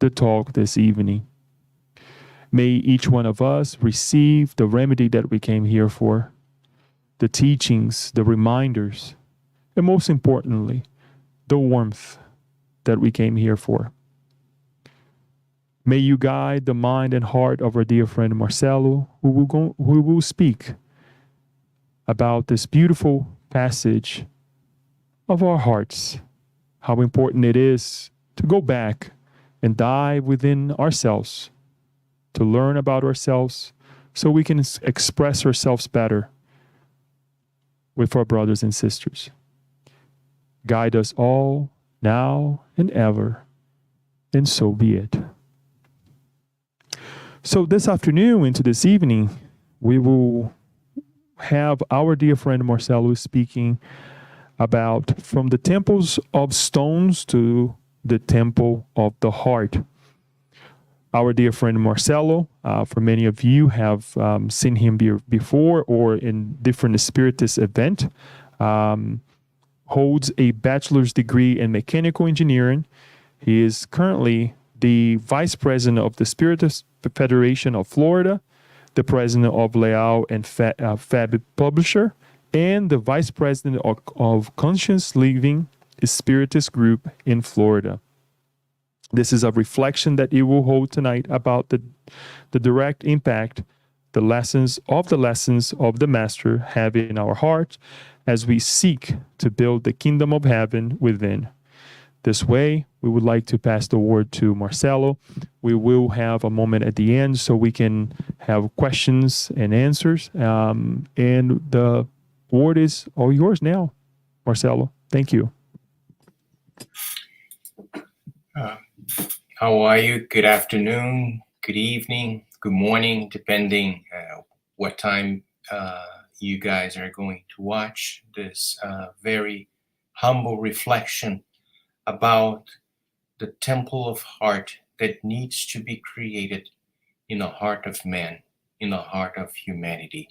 the talk this evening. May each one of us receive the remedy that we came here for, the teachings, the reminders, and most importantly, the warmth that we came here for. May you guide the mind and heart of our dear friend Marcelo, who will speak about this beautiful passage of our hearts, how important it is to go back and dive within ourselves, to learn about ourselves so we can express ourselves better with our brothers and sisters. Guide us all now and ever, and so be it. So this afternoon into this evening, we will have our dear friend Marcelo speaking about from the temples of stones to the temple of the heart. Our dear friend Marcelo, for many of you have seen him before or in different spiritist event, holds a bachelor's degree in mechanical engineering. He is currently the vice president of the Spiritist Federation of Florida, the president of Leal and Fab Publisher, and the vice president of Conscious Living Spiritist Group in Florida. This is a reflection that he will hold tonight about the direct impact the lessons of the Master have in our heart as we seek to build the kingdom of heaven within. This way, we would like to pass the word to Marcelo. We will have a moment at the end so we can have questions and answers. And the word is all yours now, Marcelo. Thank you. How are you? Good afternoon, good evening, good morning, depending what time you guys are going to watch this very humble reflection about the temple of heart that needs to be created in the heart of man, in the heart of humanity.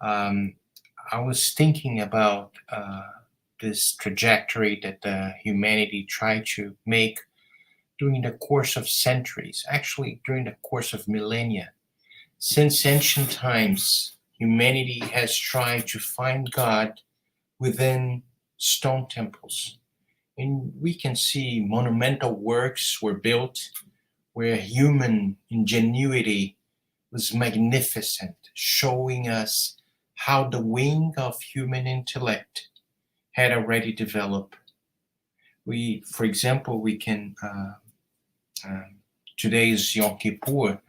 I was thinking about this trajectory that humanity tried to make during the course of centuries, actually during the course of millennia. Since ancient times, humanity has tried to find God within stone temples. And we can see monumental works were built where human ingenuity was magnificent, showing us how the wing of human intellect had already developed. For example, we can, today is Yom Kippur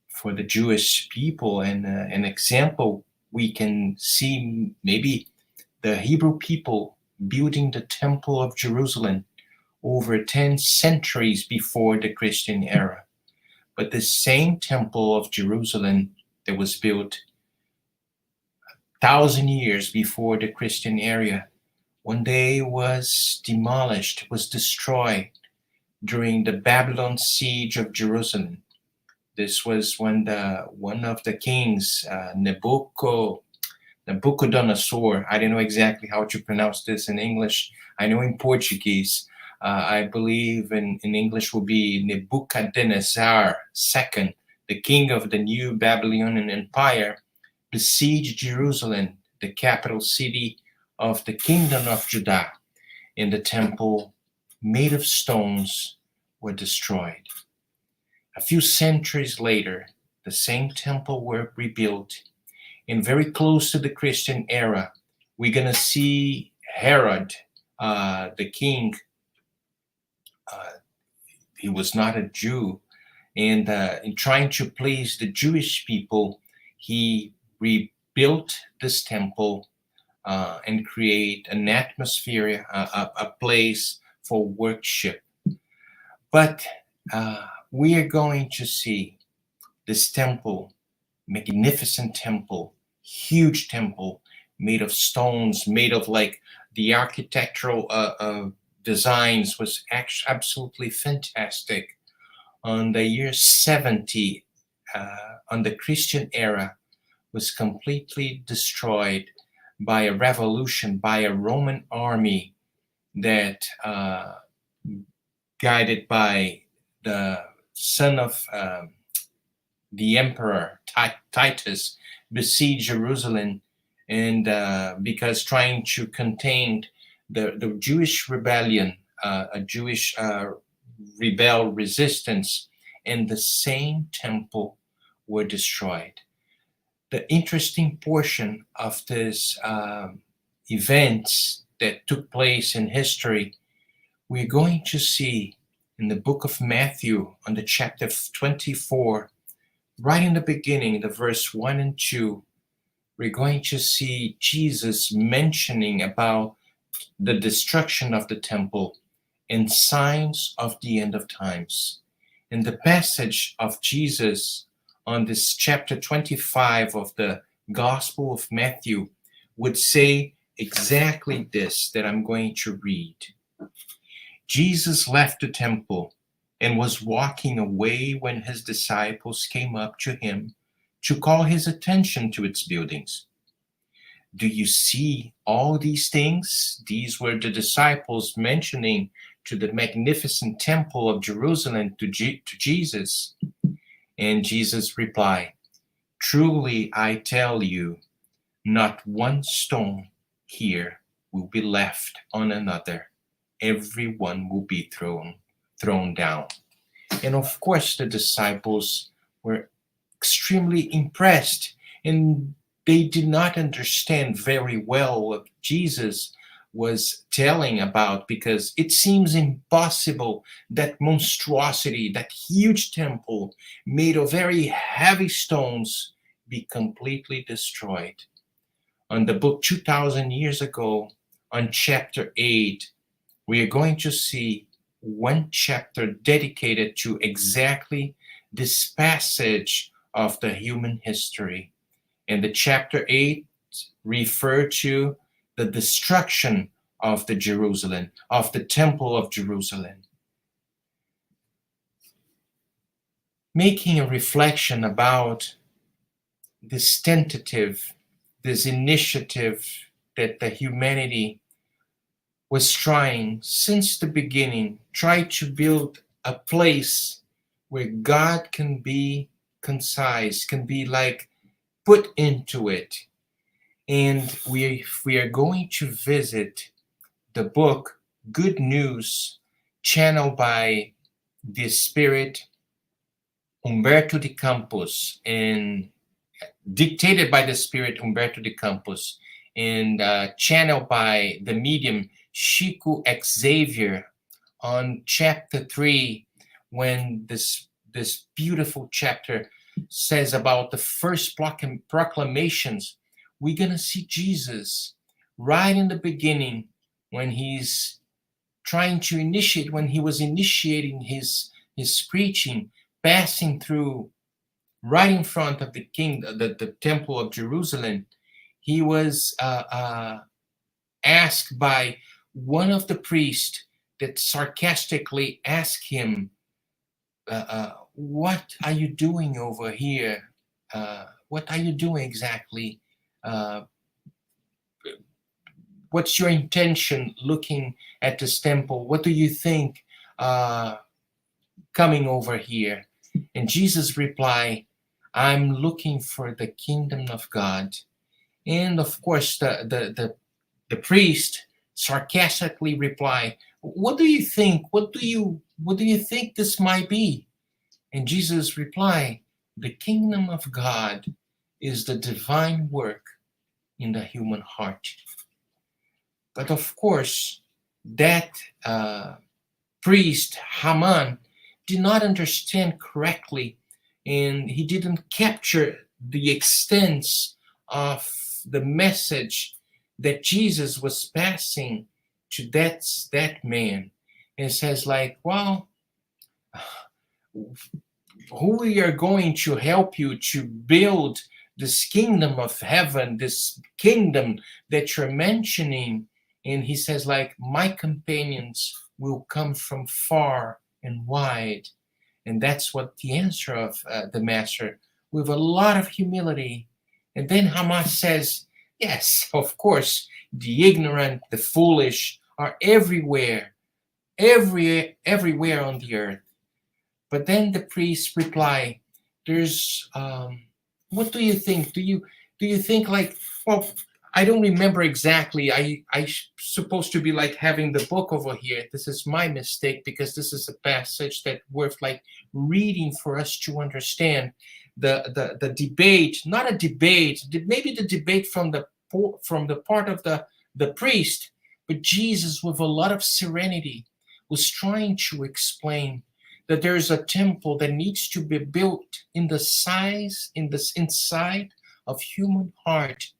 for the Jewish people, and an example we can see maybe the Hebrew people building the Temple of Jerusalem over 10 centuries before the Christian era. But the same Temple of Jerusalem that was built 1,000 years before the Christian era, one day was demolished, was destroyed during the Babylon siege of Jerusalem. This was when one of the kings, Nabucodonosor, I don't know exactly how to pronounce this in English. I know in Portuguese, I believe in English will be Nebuchadnezzar II, the king of the new Babylonian Empire, besieged Jerusalem, the capital city of the kingdom of Judah, and the temple made of stones were destroyed. A few centuries later, the same temple were rebuilt, and very close to the Christian era, we're going to see Herod, the king. He was not a Jew, and in trying to please the Jewish people, he rebuilt this temple and create an atmosphere, a place for worship. But we are going to see this temple, magnificent temple, huge temple, made of stones, made of like the architectural designs was absolutely fantastic. On the year 70, on the Christian era, was completely destroyed by a revolution, by a Roman army that guided by the son of the emperor Titus, besieged Jerusalem, and because trying to contain the Jewish rebellion, a Jewish rebel resistance, and the same temple were destroyed. The interesting portion of this events that took place in history, we're going to see in the book of Matthew on the chapter 24, right in the beginning, the verse 1 and 2, we're going to see Jesus mentioning about the destruction of the temple and signs of the end of times. And the passage of Jesus on this chapter 25 of the Gospel of Matthew would say exactly this that I'm going to read. Jesus left the temple and was walking away when his disciples came up to him to call his attention to its buildings. Do you see all these things? These were the disciples mentioning to the magnificent temple of Jerusalem to Jesus. And Jesus replied, truly I tell you, not one stone here will be left on another. Everyone will be thrown down. And of course, the disciples were extremely impressed, and they did not understand very well what Jesus was telling about, because it seems impossible that monstrosity, that huge temple made of very heavy stones, be completely destroyed. On the book 2,000 years ago, on chapter 8, we are going to see one chapter dedicated to exactly this passage of the human history. And the chapter 8 refer to the destruction of the Jerusalem, of the temple of Jerusalem. Making a reflection about this tentative, this initiative that the humanity was trying since the beginning, try to build a place where God can be concise, can be like put into it. And we are going to visit the book Good News, channeled by the spirit Humberto de Campos and dictated by the spirit Humberto de Campos, and channeled by the medium Chico Xavier on chapter 3, when this beautiful chapter says about the first proclamations. We're going to see Jesus right in the beginning when he's trying to initiate, when he was initiating his preaching, passing through right in front of the the temple of Jerusalem. He was asked by one of the priests that sarcastically asked him, what are you doing over here? What are you doing exactly? Uh, what's your intention looking at this temple? What do you think coming over here? And Jesus replied, I'm looking for the kingdom of God. And of course, the priest sarcastically replied, what do you think? What do you think this might be? And Jesus replied, the kingdom of God is the divine work in the human heart. But of course, that priest, Haman, did not understand correctly, and he didn't capture the extent of the message that Jesus was passing to that man. And says like, well, who we are going to help you to build this kingdom of heaven, this kingdom that you're mentioning? And he says like, my companions will come from far and wide. And that's what the answer of the master, with a lot of humility. And then Hamas says, yes, of course, the ignorant, the foolish are everywhere. everywhere on the earth. But then the priest reply, "There's what do you think? Do you think like well?" I don't remember exactly. I supposed to be like having the book over here. This is my mistake because this is a passage that worth like reading for us to understand the debate. Not a debate, maybe the debate from the part of the priest, but Jesus with a lot of serenity was trying to explain that there's a temple that needs to be built in the size in this inside of human heart.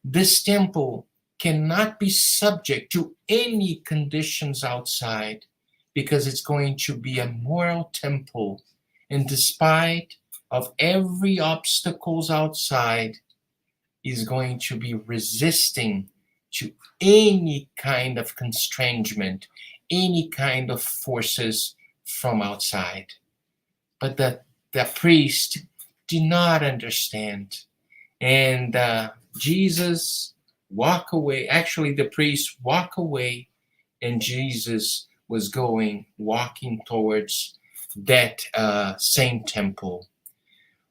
This temple cannot be subject to any conditions outside because it's going to be a moral temple. And despite of every obstacles outside, is going to be resisting to any kind of constrangement, any kind of forces from outside. But the priest did not understand. And Jesus walk away. Actually, the priest walk away, and Jesus was walking towards that same temple.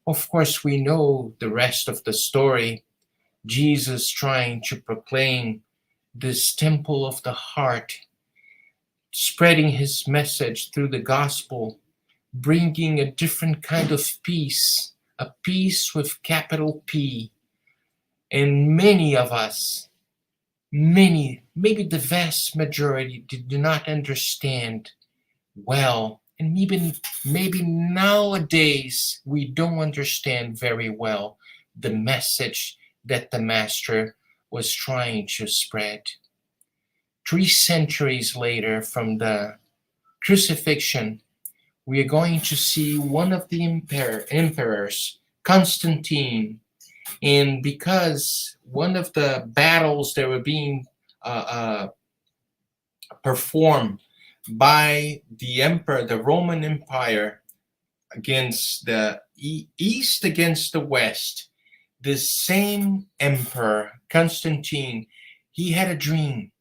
Of course, we know the rest of the story. Jesus trying to proclaim this temple of the heart, spreading his message through the gospel, bringing a different kind of peace, a peace with capital P. And many of us, maybe the vast majority, did not understand well. And maybe nowadays we don't understand very well the message that the Master was trying to spread. 3 centuries later from the crucifixion, we are going to see one of the emperors, Constantine. And because one of the battles that were being performed by the emperor, the Roman Empire, against the east against the west, this same emperor, Constantine, he had a dream.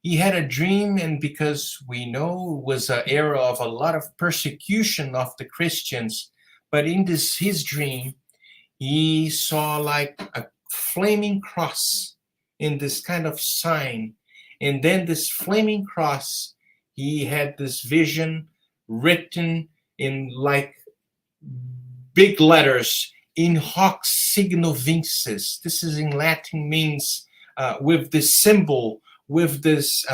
He had a dream, and because we know it was an era of a lot of persecution of the Christians, but in his dream, he saw like a flaming cross in this kind of sign. And then this flaming cross, he had this vision written in like big letters, in hoc signo vinces. This is in Latin, means with this symbol, with this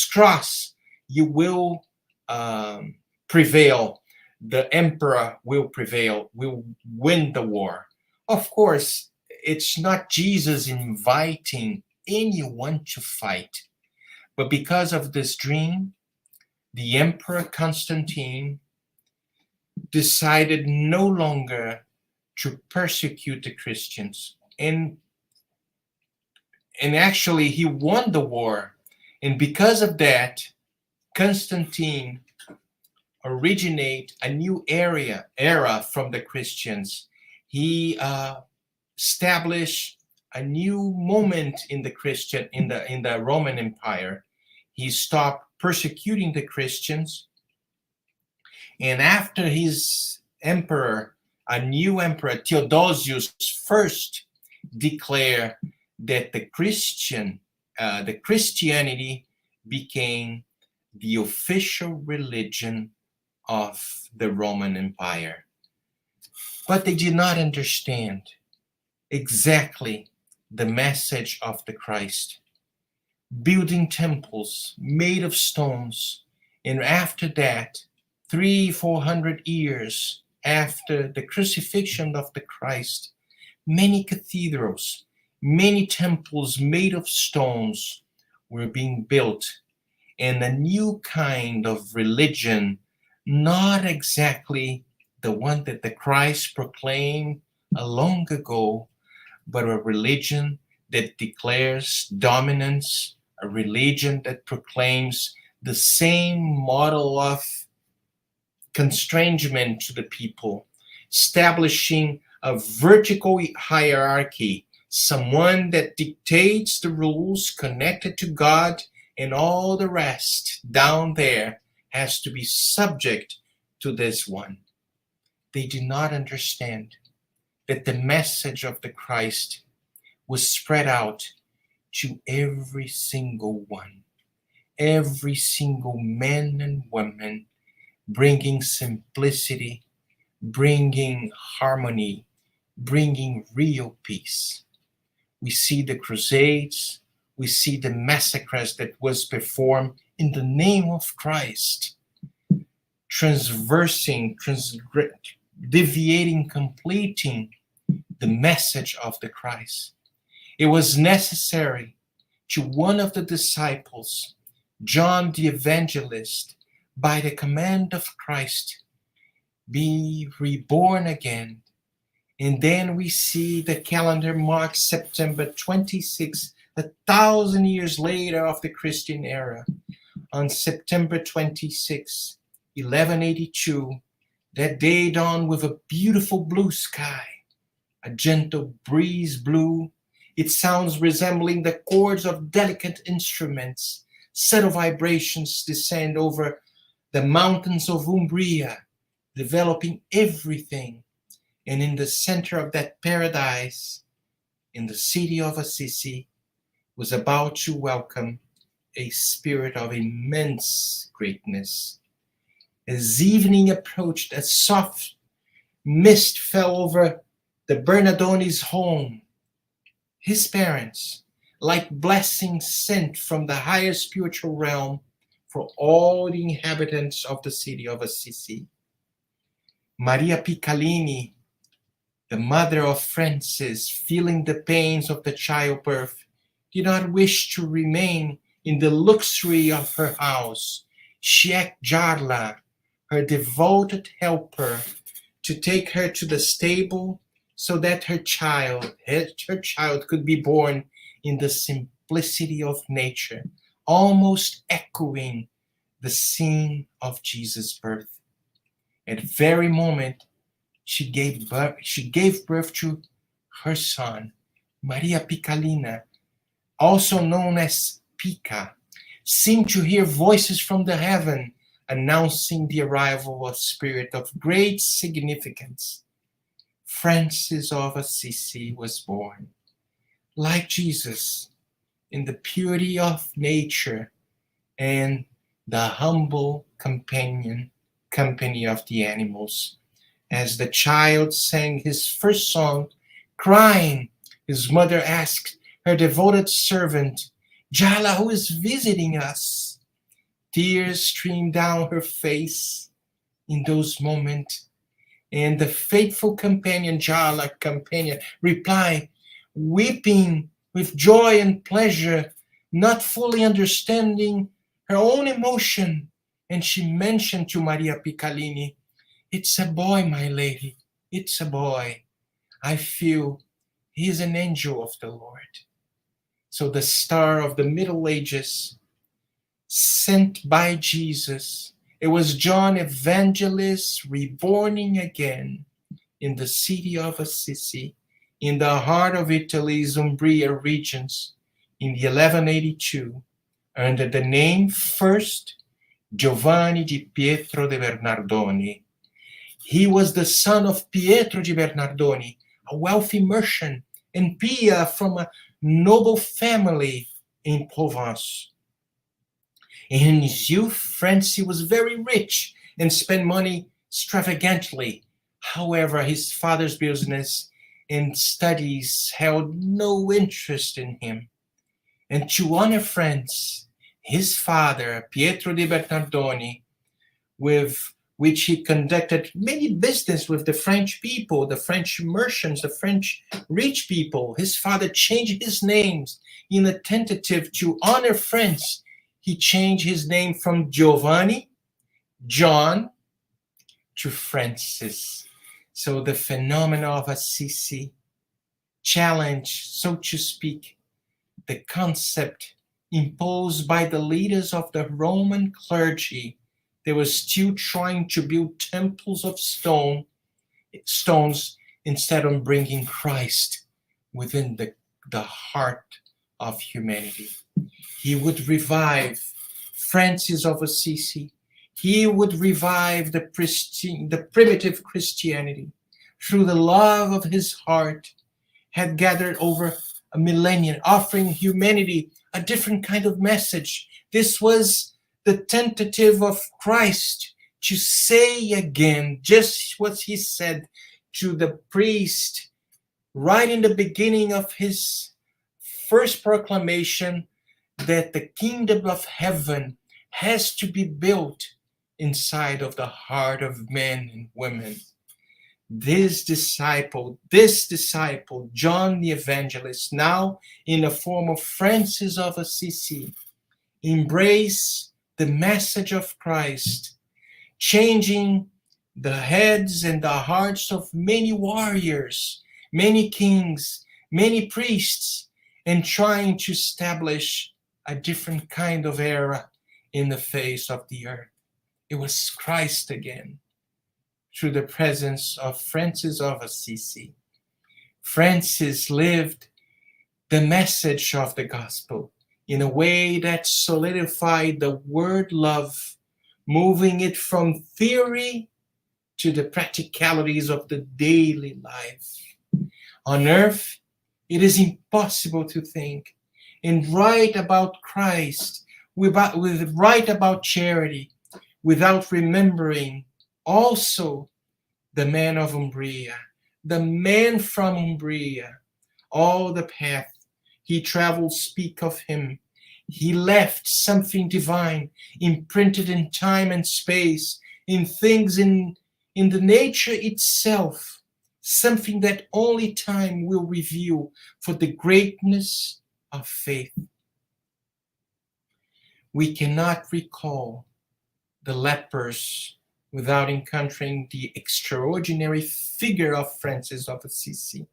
cross, you will prevail. The emperor will prevail, will win the war. Of course, it's not Jesus inviting anyone to fight, but because of this dream, the Emperor Constantine decided no longer to persecute the Christians. And actually, he won the war. And because of that, Constantine originate a new era from the Christians. He established a new moment in the Roman Empire. He stopped persecuting the Christians, and after his emperor, a new emperor, Theodosius I, declared that the Christianity became the official religion of the Roman Empire. But they did not understand exactly the message of the Christ. Building temples made of stones, and after that, 300-400 years after the crucifixion of the Christ, many cathedrals, many temples made of stones were being built, and a new kind of religion, not exactly the one that the Christ proclaimed long ago, but a religion that declares dominance, a religion that proclaims the same model of constrangement to the people, establishing a vertical hierarchy, someone that dictates the rules connected to God and all the rest down there has to be subject to this one. They did not understand that the message of the Christ was spread out to every single one, every single man and woman, bringing simplicity, bringing harmony, bringing real peace. We see the crusades, we see the massacres that was performed in the name of Christ, deviating, completing the message of the Christ. It was necessary to one of the disciples, John the Evangelist, by the command of Christ, be reborn again. And then we see the calendar marks September 26, 1,000 years later of the Christian era. On September 26, 1182, that day dawned with a beautiful blue sky. A gentle breeze blew. Its sounds resembling the chords of delicate instruments. Subtle vibrations descend over the mountains of Umbria, developing everything. And in the center of that paradise, in the city of Assisi, was about to welcome a spirit of immense greatness. As evening approached, a soft mist fell over the Bernardoni's home. His parents, like blessings sent from the higher spiritual realm for all the inhabitants of the city of Assisi. Maria Piccolini, the mother of Francis, feeling the pains of the childbirth, did not wish to remain in the luxury of her house. She asked Jarla, her devoted helper, to take her to the stable so that her child could be born in the simplicity of nature, almost echoing the scene of Jesus' birth. At the very moment, she gave birth to her son, Maria Piccolina, also known as Pica, seemed to hear voices from the heaven announcing the arrival of a spirit of great significance. Francis of Assisi was born, like Jesus, in the purity of nature and the humble company of the animals. As the child sang his first song, crying, his mother asked her devoted servant, Jala, who is visiting us? Tears streamed down her face in those moments, and the faithful companion, Jala, replied, weeping with joy and pleasure, not fully understanding her own emotion. And she mentioned to Maria Piccolini, it's a boy, my lady, it's a boy. I feel he is an angel of the Lord. So the star of the Middle Ages, sent by Jesus, it was John Evangelist reborning again in the city of Assisi, in the heart of Italy's Umbria regions, in the 1182, under the name first Giovanni di Pietro de Bernardoni. He was the son of Pietro di Bernardoni, a wealthy merchant, and Pia from a noble family in Provence. In his youth, Francis was very rich and spent money extravagantly. However, his father's business and studies held no interest in him. And to honor Francis, his father, Pietro di Bernardoni, with which he conducted many business with the French people, the French merchants, the French rich people. His father changed his names in a tentative to honor Francis. He changed his name from Giovanni, John, to Francis. So the phenomena of Assisi challenged, so to speak, the concept imposed by the leaders of the Roman clergy. They were still trying to build temples of stones instead of bringing Christ within the heart of humanity. He would revive Francis of Assisi. He would revive the primitive Christianity through the love of his heart, had gathered over a millennium, offering humanity a different kind of message. This was the tentative of Christ to say again just what he said to the priest right in the beginning of his first proclamation, that the kingdom of heaven has to be built inside of the heart of men and women. This disciple, John the Evangelist, now in the form of Francis of Assisi, embrace the message of Christ, changing the heads and the hearts of many warriors, many kings, many priests, and trying to establish a different kind of era in the face of the earth. It was Christ again, through the presence of Francis of Assisi. Francis lived the message of the gospel in a way that solidified the word love, moving it from theory to the practicalities of the daily life. On earth, it is impossible to think and write about Christ, write about charity, without remembering also the man of Umbria, the man from Umbria. All the path he traveled speak of him. He left something divine, imprinted in time and space, in things in the nature itself, something that only time will reveal for the greatness of faith. We cannot recall the lepers without encountering the extraordinary figure of Francis of Assisi.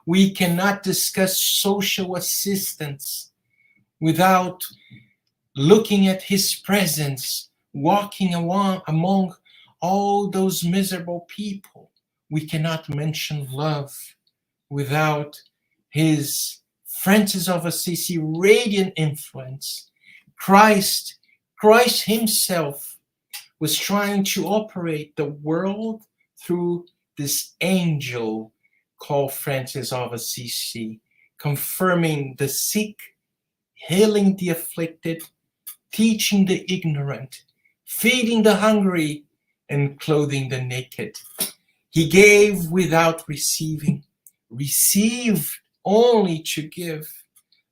We cannot discuss social assistance without looking at his presence, walking among all those miserable people. We cannot mention love without his Francis of Assisi radiant influence. Christ himself was trying to operate the world through this angel called Francis of Assisi, confirming the sick, healing the afflicted, teaching the ignorant, feeding the hungry, and clothing the naked. He gave without receiving, received only to give,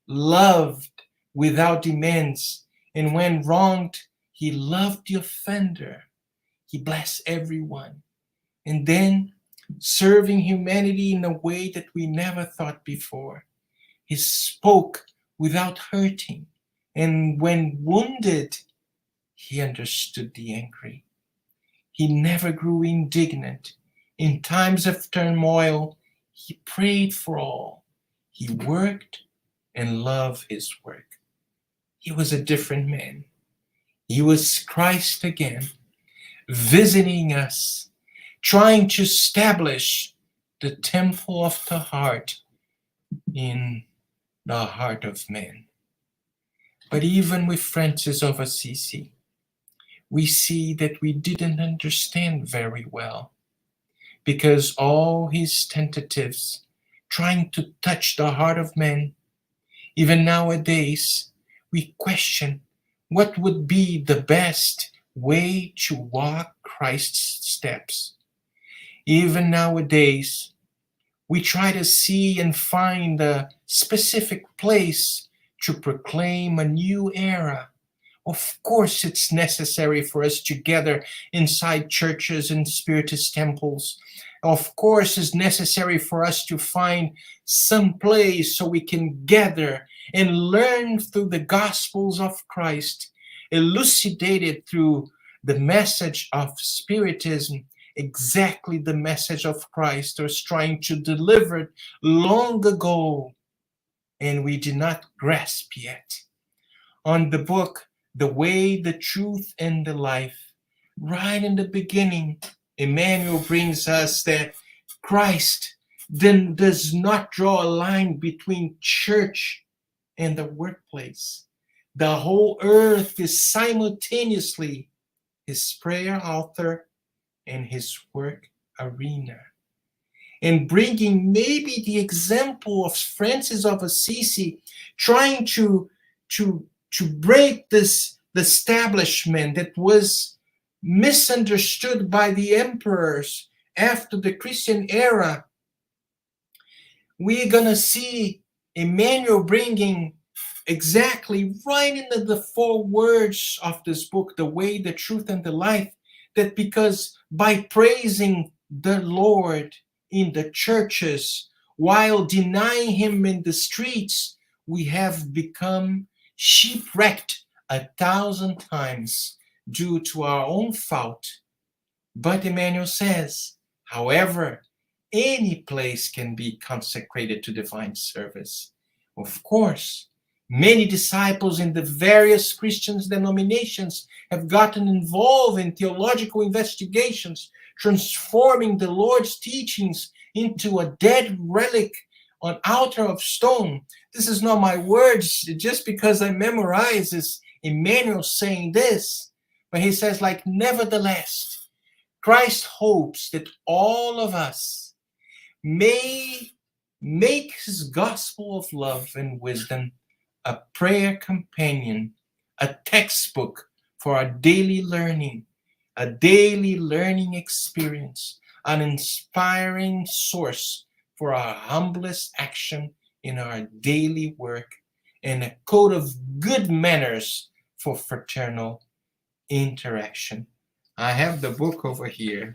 loved without demands, and when wronged, he loved the offender. He blessed everyone. And then, serving humanity in a way that we never thought before, he spoke without hurting. And when wounded, he understood the angry. He never grew indignant. In times of turmoil, he prayed for all. He worked and loved his work. He was a different man. He was Christ again, visiting us, trying to establish the temple of the heart in the heart of man. But even with Francis of Assisi, we see that we didn't understand very well, because all his tentatives trying to touch the heart of man, even nowadays, we question what would be the best way to walk Christ's steps. Even nowadays, we try to see and find a specific place to proclaim a new era. Of course, it's necessary for us to gather inside churches and spiritist temples. Of course, it's necessary for us to find some place so we can gather and learn through the Gospels of Christ, elucidated through the message of Spiritism, exactly the message of Christ was trying to deliver it long ago, and we did not grasp yet. On the book, The Way, the Truth, and the Life, right in the beginning, Emmanuel brings us that Christ then does not draw a line between church and the workplace. The whole earth is simultaneously his prayer altar and his work arena. And bringing maybe the example of Francis of Assisi trying to break this establishment that was misunderstood by the emperors after the Christian era, we're gonna see Emmanuel bringing exactly right into the four words of this book, the way, the truth, and the life, that because by praising the Lord in the churches while denying him in the streets, we have become shipwrecked 1,000 times due to our own fault. But Emmanuel says, however, any place can be consecrated to divine service. Of course, many disciples in the various Christian denominations have gotten involved in theological investigations, transforming the Lord's teachings into a dead relic on altar of stone. This is not my words, just because I memorize this, Emmanuel saying this, but he says, like, nevertheless, Christ hopes that all of us may make his gospel of love and wisdom a prayer companion, a textbook for our daily learning, a daily learning experience, an inspiring source for our humblest action in our daily work, and a code of good manners for fraternal interaction. I have the book over here.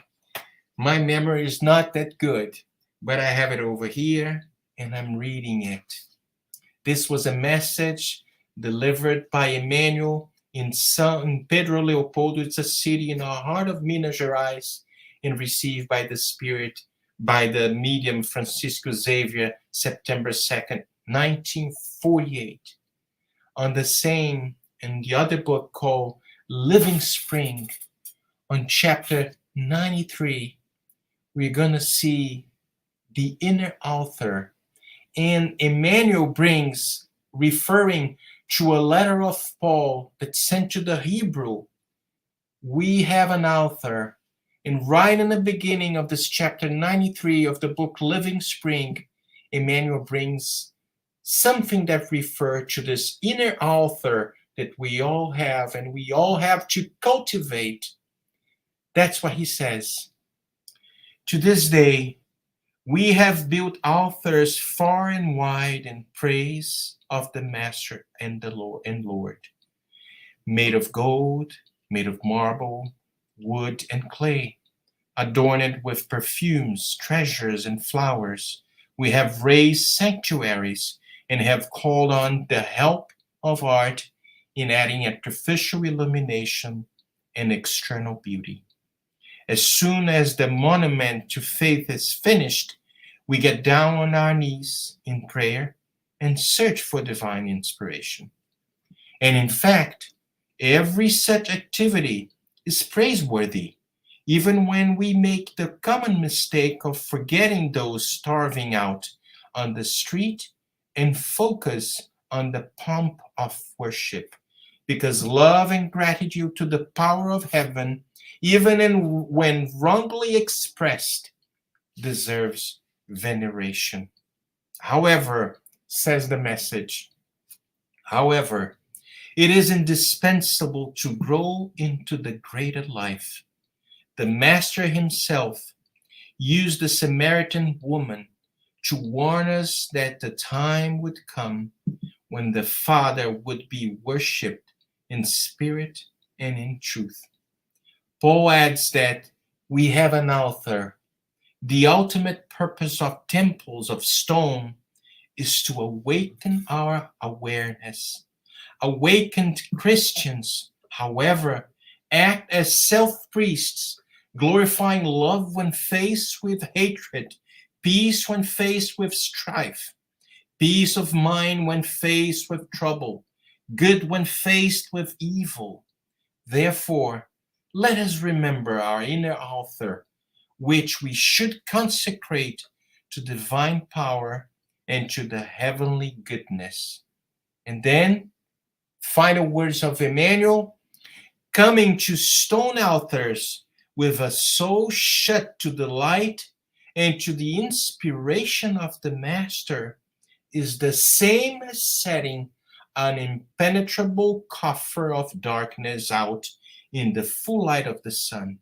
My memory is not that good, but I have it over here and I'm reading it. This was a message delivered by Emmanuel in San Pedro Leopoldo. It's a city in the heart of Minas Gerais, and received by the Spirit by the medium Francisco Xavier, September 2nd, 1948. On the same and the other book called Living Spring, on chapter 93, we're going to see the inner altar. And Emmanuel brings, referring to a letter of Paul that's sent to the Hebrew, we have an altar. And right in the beginning of this chapter 93 of the book Living Spring, Emmanuel brings something that refers to this inner altar that we all have and we all have to cultivate. That's what he says. To this day, we have built altars far and wide in praise of the Master and the Lord, made of gold, made of marble, wood, and clay, adorned with perfumes, treasures, and flowers. We have raised sanctuaries and have called on the help of art in adding artificial illumination and external beauty. As soon as the monument to faith is finished, we get down on our knees in prayer and search for divine inspiration. And in fact, every such activity is praiseworthy, even when we make the common mistake of forgetting those starving out on the street and focus on the pomp of worship. Because love and gratitude to the power of heaven, even when wrongly expressed, deserves veneration. However, says the message, however, it is indispensable to grow into the greater life. The Master himself used the Samaritan woman to warn us that the time would come when the Father would be worshipped in spirit and in truth. Paul adds that we have an altar. The ultimate purpose of temples of stone is to awaken our awareness. Awakened Christians, however, act as self-priests, glorifying love when faced with hatred, peace when faced with strife, peace of mind when faced with trouble, good when faced with evil. Therefore, let us remember our inner altar, which we should consecrate to divine power and to the heavenly goodness. And then, final words of Emmanuel, coming to stone altars with a soul shut to the light and to the inspiration of the Master is the same as setting an impenetrable coffer of darkness out in the full light of the sun.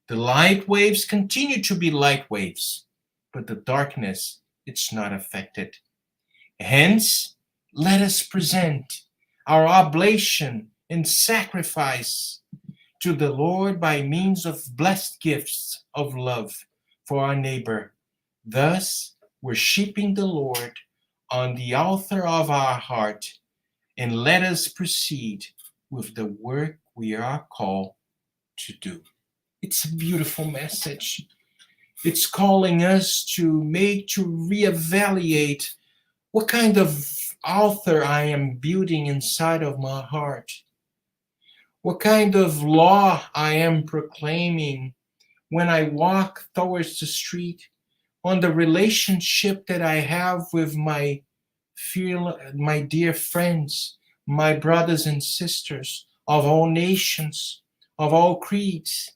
The light waves continue to be light waves, but the darkness, it's not affected. Hence, let us present our oblation and sacrifice to the Lord by means of blessed gifts of love for our neighbor, thus worshiping the Lord on the altar of our heart, and let us proceed with the work we are called to do. It's a beautiful message. It's calling us to reevaluate what kind of altar I am building inside of my heart, what kind of law I am proclaiming when I walk towards the street, on the relationship that I have with my dear friends, my brothers and sisters of all nations, of all creeds,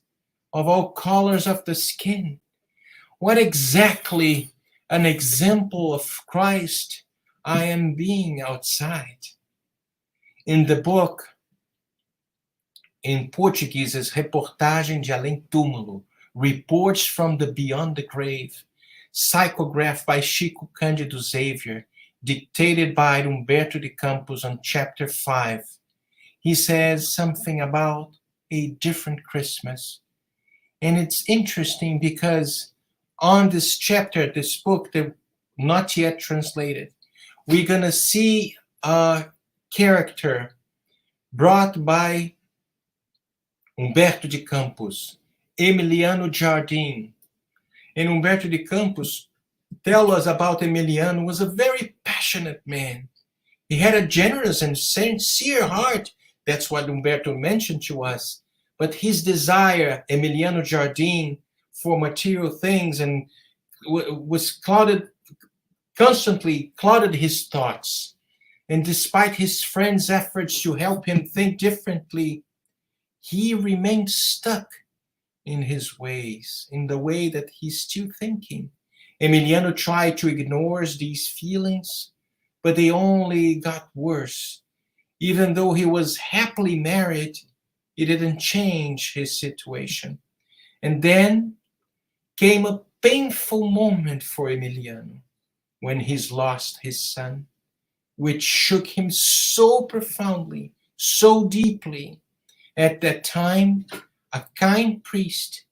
of all colors of the skin. What exactly an example of Christ I am being outside? In the book, in Portuguese, is Reportagem de Além Túmulo, Reports from the Beyond the Grave, psychographed by Chico Cândido Xavier, dictated by Humberto de Campos on chapter 5. He says something about a different Christmas. And it's interesting because on this chapter, this book, that not yet translated, we're going to see a character brought by Humberto de Campos, Emiliano Jardim. And Humberto de Campos tells us about Emiliano was a very passionate man. He had a generous and sincere heart. That's what Humberto mentioned to us. But his desire, Emiliano Jardim, for material things and was constantly clouded his thoughts. And despite his friends' efforts to help him think differently, he remained stuck in his ways, in the way that he's still thinking. Emiliano tried to ignore these feelings, but they only got worse. Even though he was happily married, it didn't change his situation. And then came a painful moment for Emiliano when he's lost his son, which shook him so profoundly, so deeply. At that time, a kind priest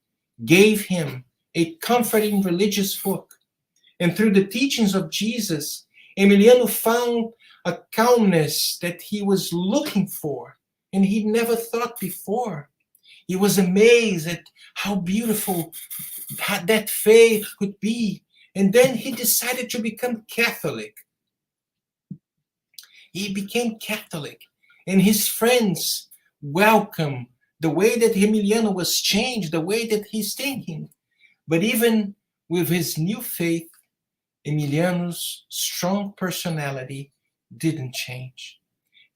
gave him a comforting religious book. And through the teachings of Jesus, Emiliano found a calmness that he was looking for and he'd never thought before. He was amazed at how beautiful that faith could be. And then he decided to become Catholic. He became Catholic, and his friends welcomed the way that Emiliano was changed, the way that he's thinking. But even with his new faith, Emiliano's strong personality didn't change.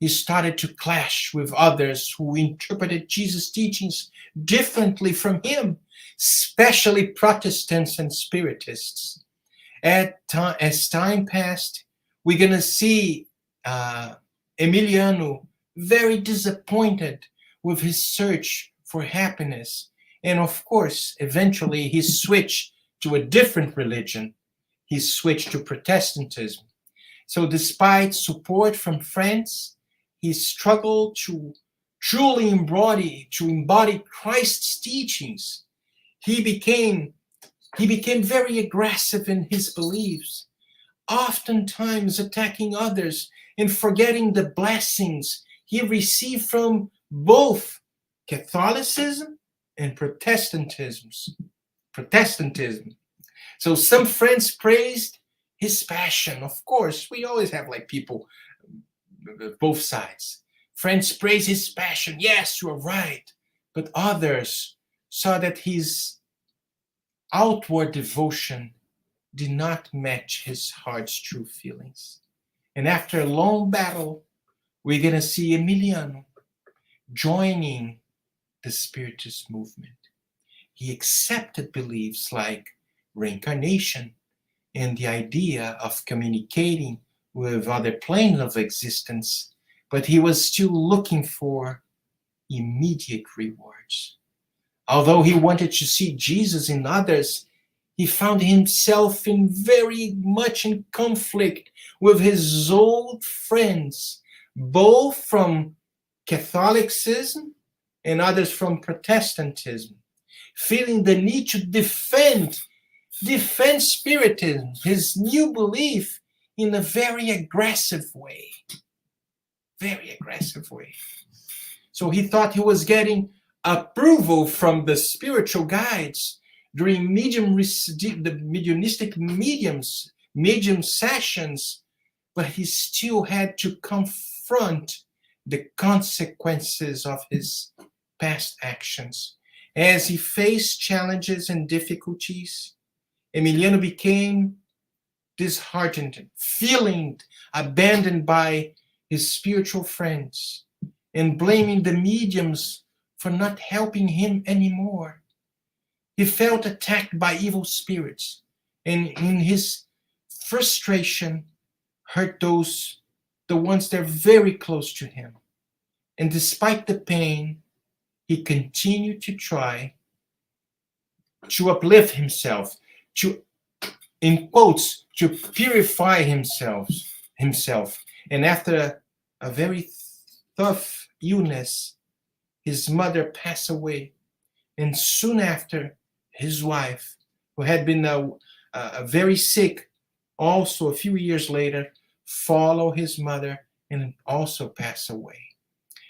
He started to clash with others who interpreted Jesus' teachings differently from him, especially Protestants and Spiritists. As time passed, we're going to see Emiliano very disappointed with his search for happiness. And of course, eventually he switched to a different religion. He switched to Protestantism. So despite support from friends, he struggled to truly embody Christ's teachings. He became very aggressive in his beliefs, oftentimes attacking others and forgetting the blessings he received from both Catholicism and Protestantism. So some friends praised his passion. Of course, we always have like people, both sides. Friends praise his passion. Yes, you are right. But others saw that his outward devotion did not match his heart's true feelings. And after a long battle, we're going to see Emiliano joining the Spiritist movement. He accepted beliefs like reincarnation and the idea of communicating with other planes of existence, but he was still looking for immediate rewards. Although he wanted to see Jesus in others, he found himself in very much in conflict with his old friends, both from Catholicism and others from Protestantism, feeling the need to defend Spiritism, his new belief, in a very aggressive way. Very aggressive way. So he thought he was getting approval from the spiritual guides during the mediumistic medium sessions, but he still had to confront the consequences of his past actions. As he faced challenges and difficulties, Emiliano became disheartened, feeling abandoned by his spiritual friends, and blaming the mediums for not helping him anymore. He felt attacked by evil spirits, and in his frustration, hurt the ones that are very close to him. And despite the pain, he continued to try to uplift himself, to, in quotes, to purify himself. And after a very tough illness, his mother passed away. And soon after, his wife, who had been very sick, also a few years later, followed his mother and also passed away.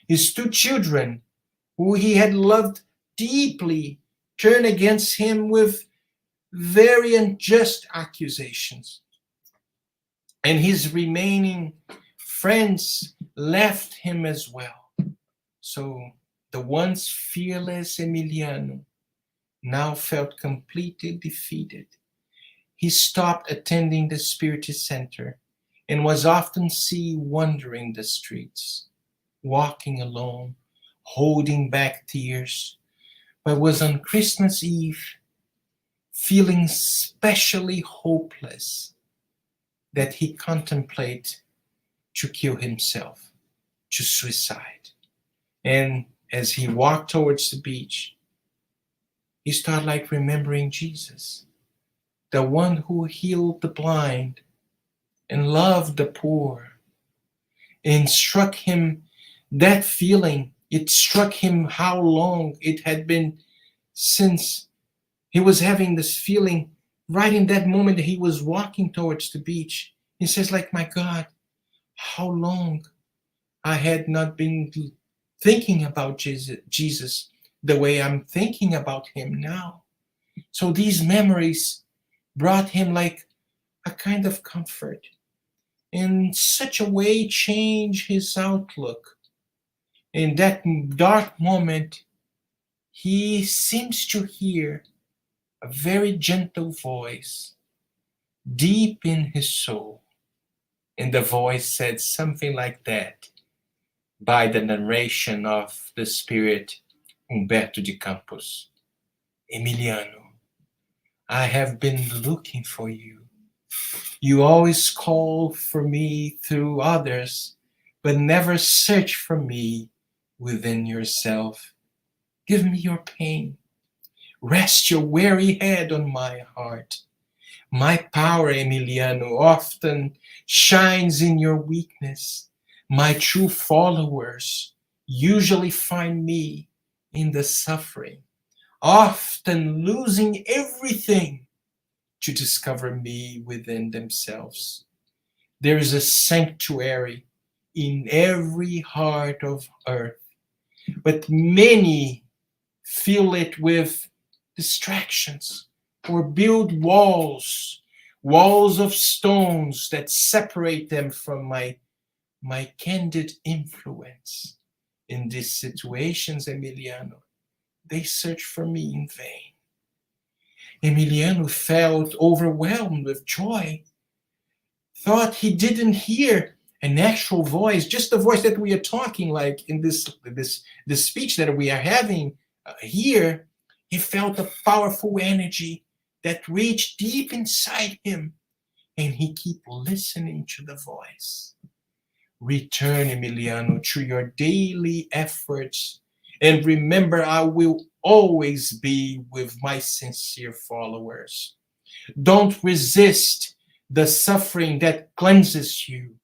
His two children, who he had loved deeply, turned against him with very unjust accusations. And his remaining friends left him as well. So the once fearless Emiliano now felt completely defeated. He stopped attending the Spiritist Center and was often seen wandering the streets, walking alone, holding back tears, but was on Christmas Eve feeling especially hopeless that he contemplated to kill himself, to suicide. And as he walked towards the beach, he started remembering Jesus, the one who healed the blind and loved the poor. And struck him, that feeling, it struck him how long it had been since he was having this feeling right in that moment that he was walking towards the beach. He says, my God, how long I had not been thinking about Jesus the way I'm thinking about him now. So these memories brought him a kind of comfort. In such a way, changed his outlook. In that dark moment, he seems to hear a very gentle voice deep in his soul. And the voice said something like that by the narration of the spirit Humberto de Campos. Emiliano, I have been looking for you. You always call for me through others, but never search for me within yourself. Give me your pain. Rest your weary head on my heart. My power, Emiliano, often shines in your weakness. My true followers usually find me in the suffering, often losing everything to discover me within themselves. There is a sanctuary in every heart of earth, but many fill it with distractions or build walls of stones that separate them from my candid influence. In these situations, Emiliano, they search for me in vain. Emiliano felt overwhelmed with joy, thought he didn't hear a natural voice, just the voice that we are talking, like in this speech that we are having here. He felt a powerful energy that reached deep inside him, and he keep listening to the voice. Return, Emiliano, to your daily efforts, and remember, I will always be with my sincere followers. Don't resist the suffering that cleanses you.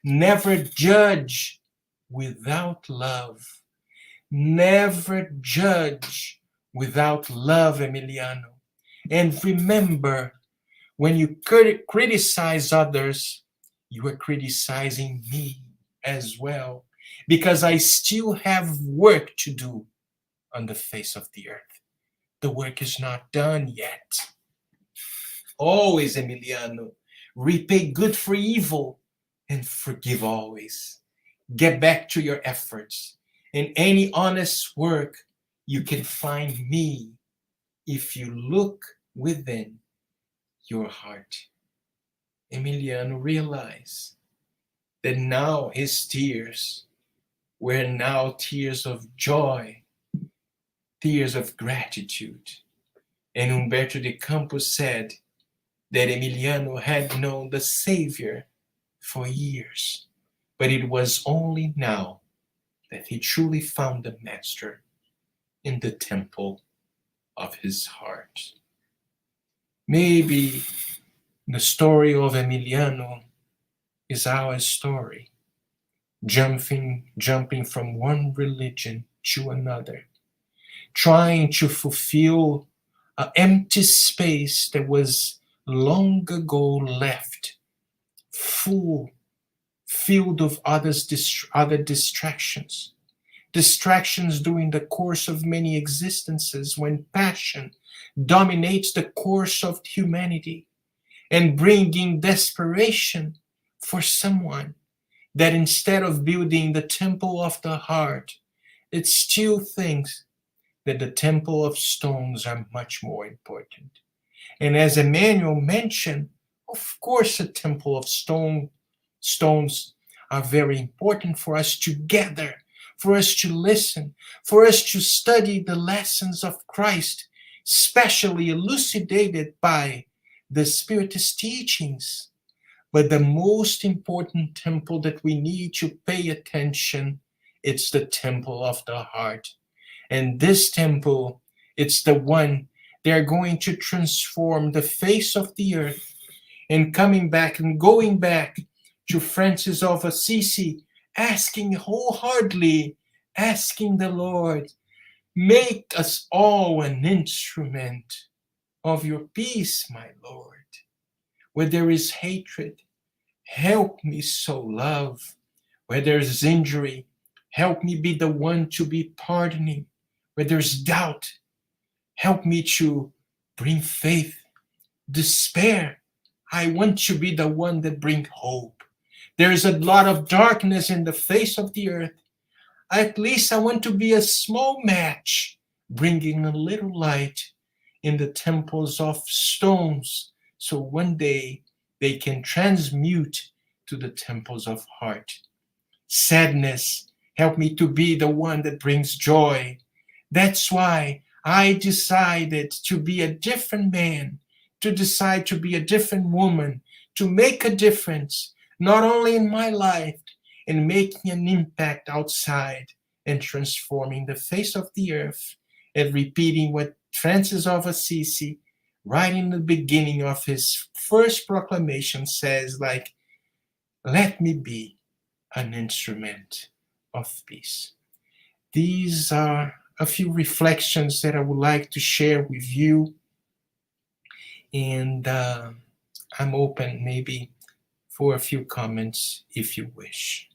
Never judge without love. Never judge without love, Emiliano. And remember, when you criticize others, you are criticizing me as well, because I still have work to do on the face of the earth. The work is not done yet. Always, Emiliano, repay good for evil and forgive always. Get back to your efforts. In any honest work, you can find me if you look within your heart. Emiliano realized that now his tears were now tears of joy, tears of gratitude. And Humberto de Campos said that Emiliano had known the Savior for years, but it was only now that he truly found the Master in the temple of his heart. Maybe the story of Emiliano is our story, jumping from one religion to another, trying to fulfill an empty space that was long ago left, filled of other distractions. Distractions during the course of many existences, when passion dominates the course of humanity, and bringing desperation for someone that, instead of building the temple of the heart, it still thinks that the temple of stones are much more important. And as Emmanuel mentioned, of course, a temple of stones are very important for us to gather, for us to listen, for us to study the lessons of Christ, specially elucidated by the Spiritist teachings. But the most important temple that we need to pay attention, it's the temple of the heart. And this temple, it's the one they're going to transform the face of the earth. And coming back and going back to Francis of Assisi, asking wholeheartedly, asking the Lord, make us all an instrument of your peace, my Lord. Where there is hatred, help me sow love. Where there's injury, help me be the one to be pardoning. Where there's doubt, help me to bring faith. Despair, I want to be the one that brings hope. There is a lot of darkness in the face of the earth. At least I want to be a small match, bringing a little light in the temples of stones, so one day they can transmute to the temples of heart. Sadness, help me to be the one that brings joy. That's why I decided to be a different man, to decide to be a different woman, to make a difference, not only in my life, and making an impact outside and transforming the face of the earth, and repeating what Francis of Assisi, right in the beginning of his first proclamation, says, like, let me be an instrument of peace. These are a few reflections that I would like to share with you, and I'm open maybe for a few comments if you wish.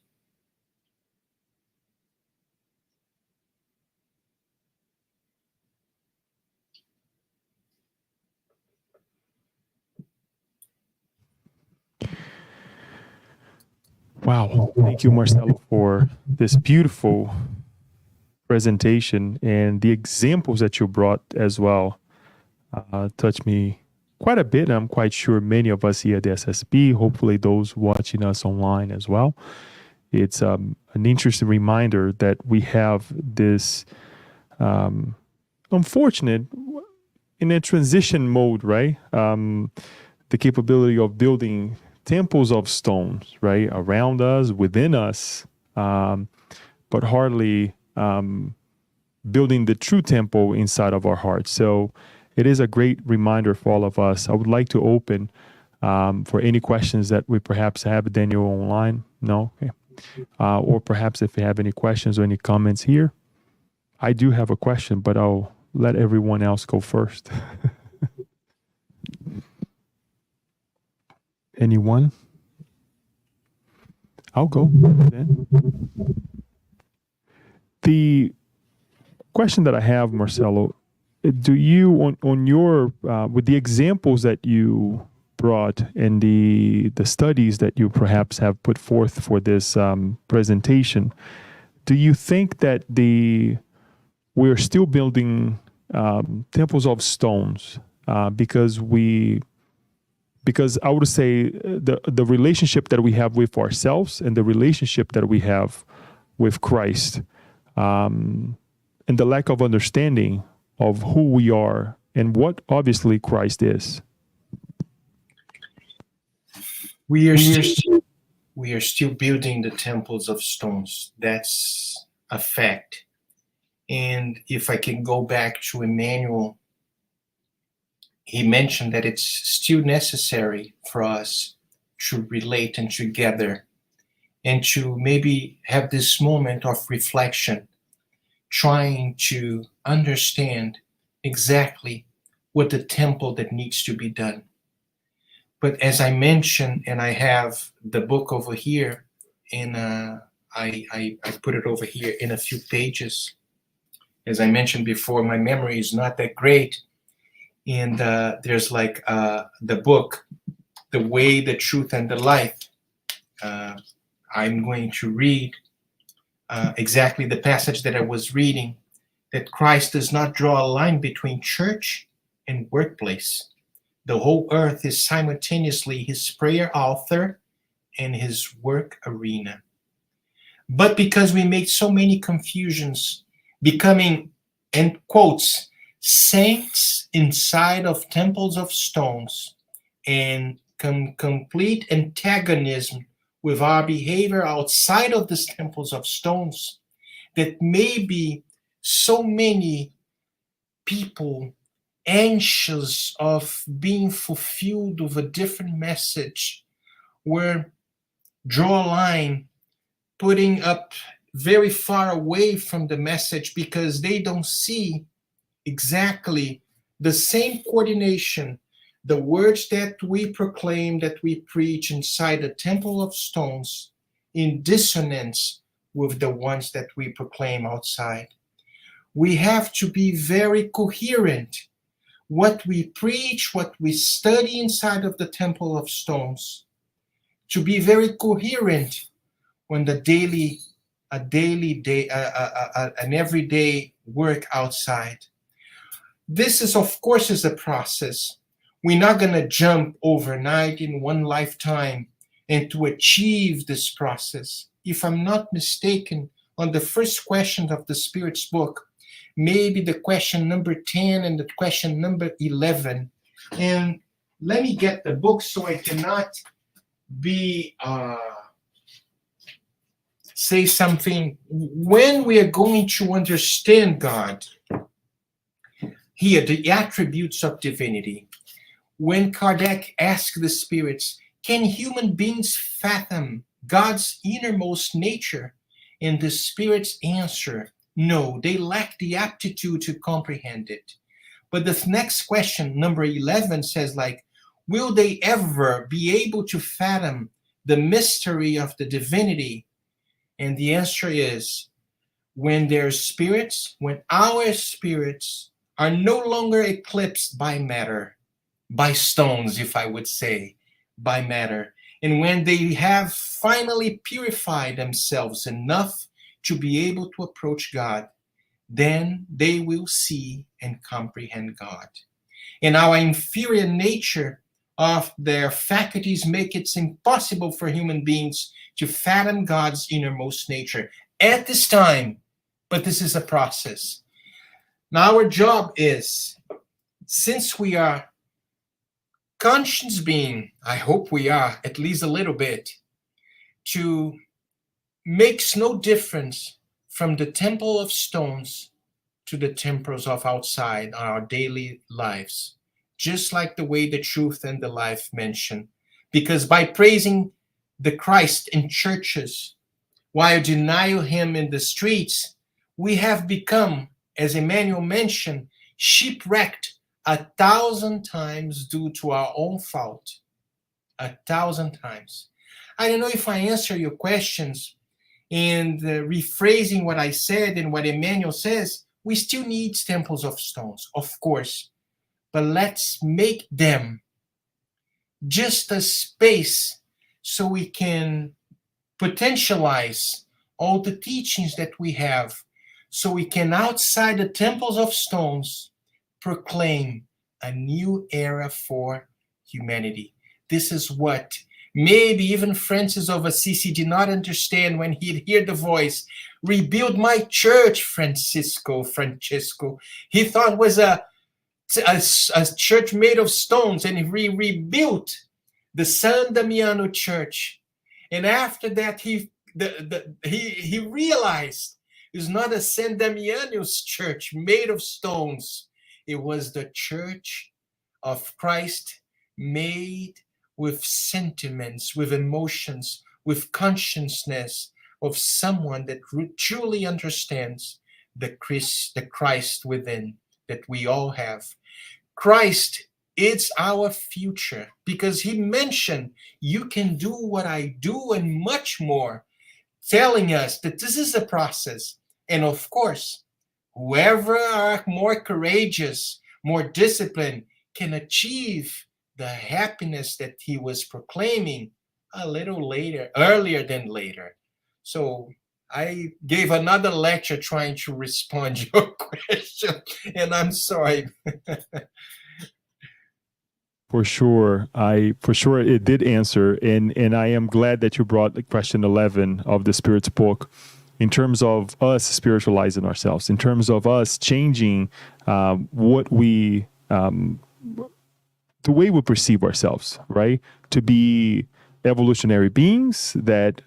Wow. Thank you, Marcelo, for this beautiful presentation and the examples that you brought as well. Touched me quite a bit. I'm quite sure many of us here at the SSB, hopefully those watching us online as well. It's an interesting reminder that we have this unfortunate in a transition mode, right? The capability of building temples of stones, right, around us, within us, but hardly building the true temple inside of our hearts. So it is a great reminder for all of us. I would like to open for any questions that we perhaps have. Daniel online? No? Okay. Or perhaps if you have any questions or any comments here. I do have a question, but I'll let everyone else go first. Anyone? I'll go then. The question that I have, Marcelo, do you on your with the examples that you brought and the studies that you perhaps have put forth for this presentation, do you think that we're still building temples of stones because I would say the relationship that we have with ourselves and the relationship that we have with Christ, and the lack of understanding of who we are and what obviously Christ is? We are still building the temples of stones. That's a fact. And if I can go back to Emmanuel, he mentioned that it's still necessary for us to relate and together and to maybe have this moment of reflection, trying to understand exactly what the temple that needs to be done. But as I mentioned, and I have the book over here, and I put it over here in a few pages. As I mentioned before, my memory is not that great. And there's like the book, The Way, the Truth, and the Life. I'm going to read exactly the passage that I was reading, that Christ does not draw a line between church and workplace. The whole earth is simultaneously his prayer altar and his work arena. But because we made so many confusions, becoming, and quotes, saints inside of temples of stones, and complete antagonism with our behavior outside of these temples of stones, that maybe so many people anxious of being fulfilled with a different message, where draw a line, putting up very far away from the message because they don't see exactly the same coordination, the words that we proclaim, that we preach inside the temple of stones, in dissonance with the ones that we proclaim outside. We have to be very coherent. What we preach, what we study inside of the temple of stones, to be very coherent when an everyday work outside. This is, of course, is a process. We're not going to jump overnight in one lifetime and to achieve this process. If I'm not mistaken, on the first question of the Spirit's book, maybe the question number 10 and the question number 11. And let me get the book so I cannot be say something. When we are going to understand God, here, the attributes of divinity, when Kardec asked the spirits, can human beings fathom God's innermost nature? And the spirits answer, no, they lack the aptitude to comprehend it. But the next question, number 11, says like, will they ever be able to fathom the mystery of the divinity? And the answer is, when their spirits, when our spirits are no longer eclipsed by matter, by stones, if I would say, by matter, and when they have finally purified themselves enough to be able to approach God, then they will see and comprehend God. and our inferior nature of their faculties make it impossible for human beings to fathom God's innermost nature at this time. But this is a process. Now, our job is, since we are conscious being, I hope we are at least a little bit, to makes no difference from the temple of stones to the temples of outside our daily lives, just like the way, the truth, and the life mention. Because by praising the Christ in churches while denying him in the streets, we have become, as Emmanuel mentioned, shipwrecked 1,000 times due to our own fault. 1,000 times. I don't know if I answer your questions, and rephrasing what I said and what Emmanuel says, we still need temples of stones, of course, but let's make them just a space so we can potentialize all the teachings that we have, so we can, outside the temples of stones, proclaim a new era for humanity. This is what maybe even Francis of Assisi did not understand when he'd hear the voice, "Rebuild my church, Francisco." He thought it was a church made of stones, and he rebuilt the San Damiano church. And after that, he realized it's not a San Damiano's church made of stones. It was the church of Christ made with sentiments, with emotions, with consciousness of someone that truly understands the Christ within that we all have. Christ is our future, because he mentioned, "You can do what I do and much more," telling us that this is a process. And of course, whoever are more courageous, more disciplined, can achieve the happiness that he was proclaiming a little earlier than later. So I gave another lecture trying to respond to your question, and I'm sorry. For sure, it did answer, and I am glad that you brought the question 11 of the Spirit's book, in terms of us spiritualizing ourselves, in terms of us changing what we, the way we perceive ourselves, right? To be evolutionary beings, that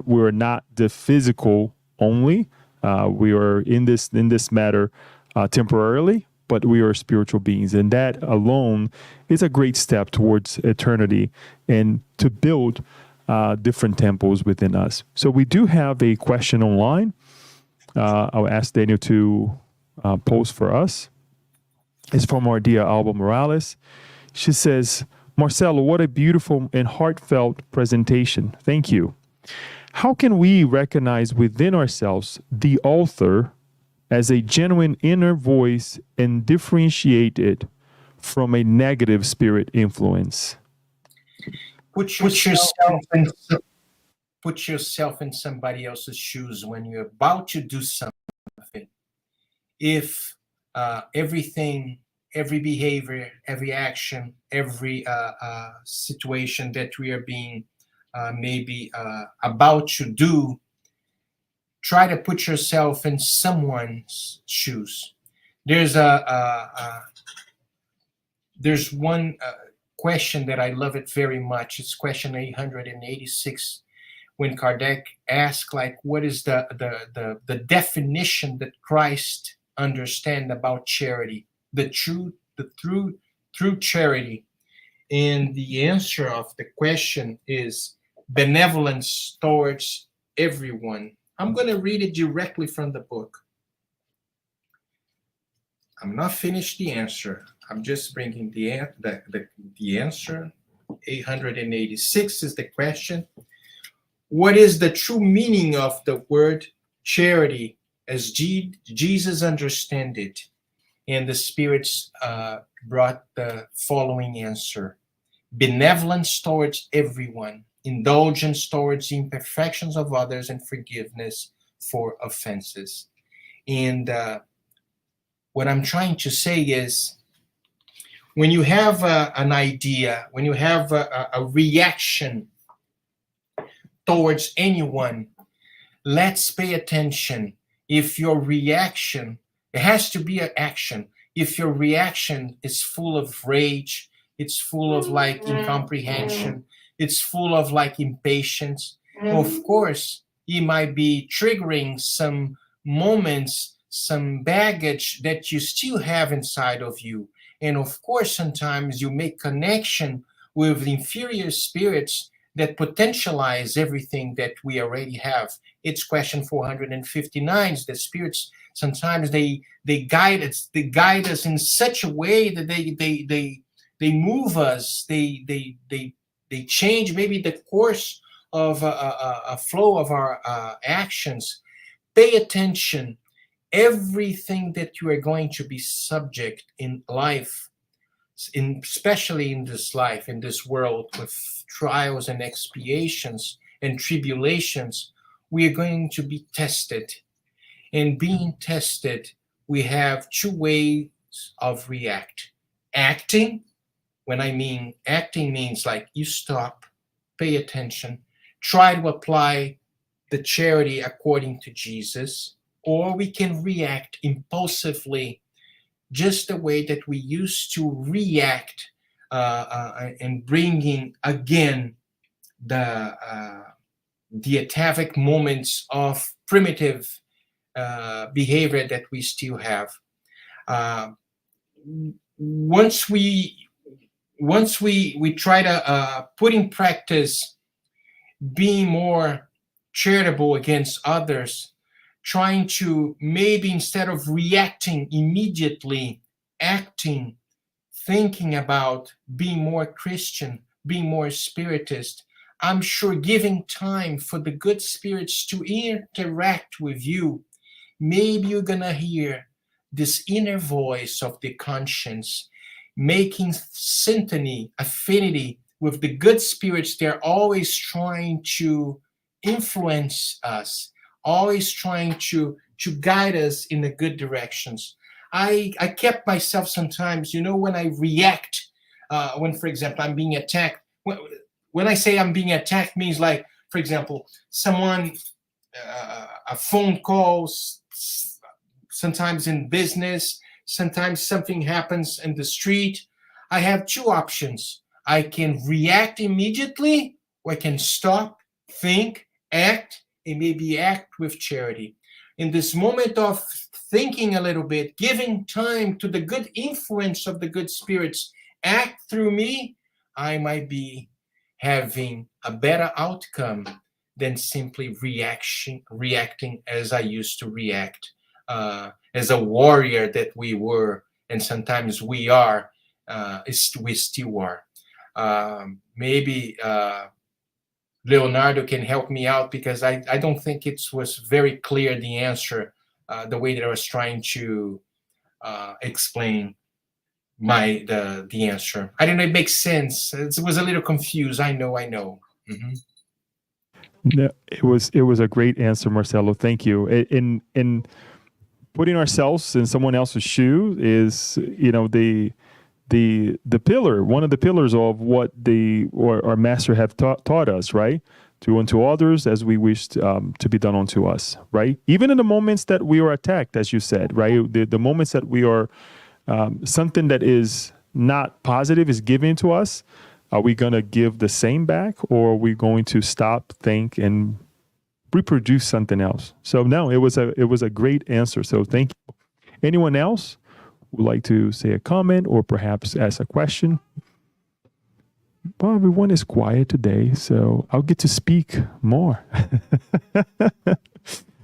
we're not the physical only. We are in this matter temporarily, but we are spiritual beings, and that alone is a great step towards eternity and to build different temples within us. So we do have a question online. I'll ask Daniel to post for us. It's from our dear Alba Morales. She says, "Marcelo, what a beautiful and heartfelt presentation. Thank you. How can we recognize within ourselves the author as a genuine inner voice and differentiate it from a negative spirit influence?" Put yourself in somebody else's shoes when you're about to do something. If everything, every behavior, every action, every situation that we are being maybe about to do, try to put yourself in someone's shoes. There's there's one question that I love it very much. It's question 886, when Kardec asked, like, what is the definition that Christ understand about charity, the true charity. And the answer of the question is benevolence towards everyone. I'm going to read it directly from the book. I'm not finished the answer. I'm just bringing the answer. 886 is the question. What is the true meaning of the word charity as Jesus understand it? And the spirits brought the following answer: benevolence towards everyone, indulgence towards the imperfections of others, and forgiveness for offenses. And what I'm trying to say is, when you have an idea, when you have a reaction towards anyone, let's pay attention. If your reaction, it has to be an action. If your reaction is full of rage, it's full of like incomprehension, it's full of like impatience, of course, it might be triggering some moments, some baggage that you still have inside of you. And of course, sometimes you make connection with inferior spirits that potentialize everything that we already have. It's question 459. The spirits sometimes they guide us in such a way that they move us. They change maybe the course of a flow of our actions. Pay attention. Everything that you are going to be subject in life, especially in this life, in this world, with trials and expiations and tribulations, we are going to be tested. And being tested, we have two ways of react. Acting, when I mean acting means like you stop, pay attention, try to apply the charity according to Jesus, or we can react impulsively, just the way that we used to react and bringing again the atavic moments of primitive behavior that we still have. Uh, once we try to put in practice being more charitable against others, trying to maybe instead of reacting immediately, acting, thinking about being more Christian, being more spiritist, I'm sure giving time for the good spirits to interact with you, maybe you're gonna hear this inner voice of the conscience making sympathy, affinity with the good spirits. They're always trying to influence us, always trying to guide us in the good directions. I kept myself sometimes, when I react, when, for example, I'm being attacked. When I say I'm being attacked, means like, for example, someone, a phone call, sometimes in business, sometimes something happens in the street. I have two options. I can react immediately, or I can stop, think, act, and maybe act with charity. In this moment of thinking a little bit, giving time to the good influence of the good spirits act through me, I might be having a better outcome than simply reacting as I used to react, as a warrior that we were, and sometimes we are, we still are. Maybe Leonardo can help me out, because I don't think it was very clear, the answer, the way that I was trying to explain the answer. I don't know, it makes sense. It was a little confused. I know. Mm-hmm. No, it was a great answer, Marcelo. Thank you. In putting ourselves in someone else's shoe is, the pillar, one of the pillars of what our master have taught us, right? Do unto others as we wish to be done unto us, right? Even in the moments that we are attacked, as you said, right? The moments that we are something that is not positive is given to us. Are we going to give the same back, or are we going to stop, think, and reproduce something else? So no, it was a great answer. So thank you. Anyone else would like to say a comment or perhaps ask a question? Well, everyone is quiet today, so I'll get to speak more.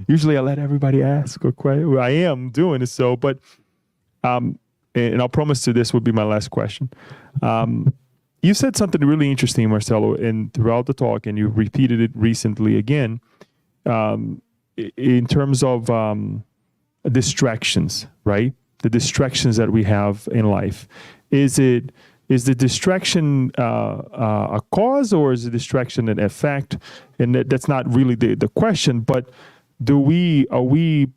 Usually I let everybody ask or question. I am doing it so, but and I'll promise to this would be my last question. You said something really interesting, Marcelo, and throughout the talk, and you repeated it recently again, in terms of distractions, right? The distractions that we have in life. Is the distraction a cause, or is the distraction an effect? And that's not really the question, but are we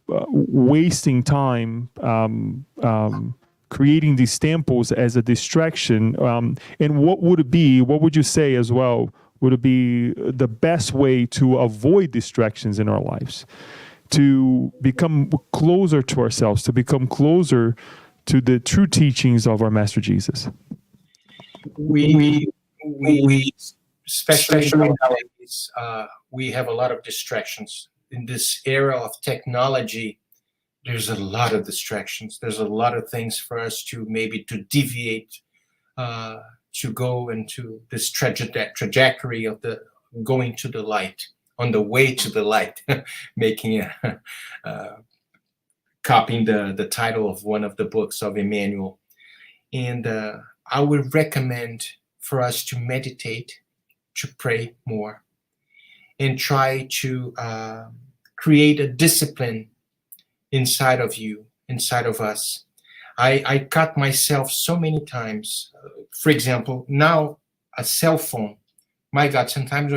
wasting time creating these temples as a distraction. And what would it be? What would you say as well? Would it be the best way to avoid distractions in our lives, to become closer to ourselves, to become closer to the true teachings of our Master Jesus? We especially nowadays, we have a lot of distractions in this era of technology. There's a lot of distractions. There's a lot of things for us to maybe to deviate, uh, to go into this trajectory of the going to the light, on the way to the light, making a, copying the title of one of the books of Emmanuel. And I would recommend for us to meditate, to pray more, and try to create a discipline inside of you, inside of us. I caught myself so many times. For example, now a cell phone. My God, sometimes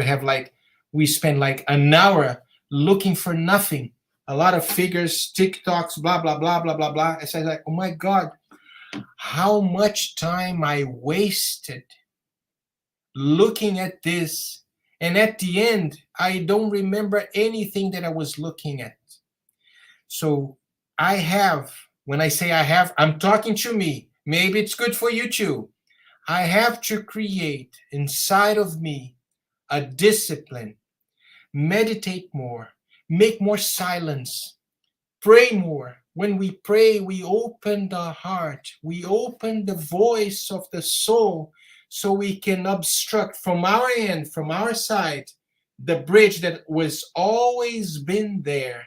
we spend like an hour looking for nothing. A lot of figures, TikToks, blah blah blah blah blah blah. I said like, oh my God, how much time I wasted looking at this. And at the end, I don't remember anything that I was looking at. So I have, when I say I have, I'm talking to me. Maybe it's good for you too. I have to create inside of me a discipline, meditate more, make more silence, pray more. When we pray, we open the heart, we open the voice of the soul, so we can obstruct from our end, from our side, the bridge that was always been there,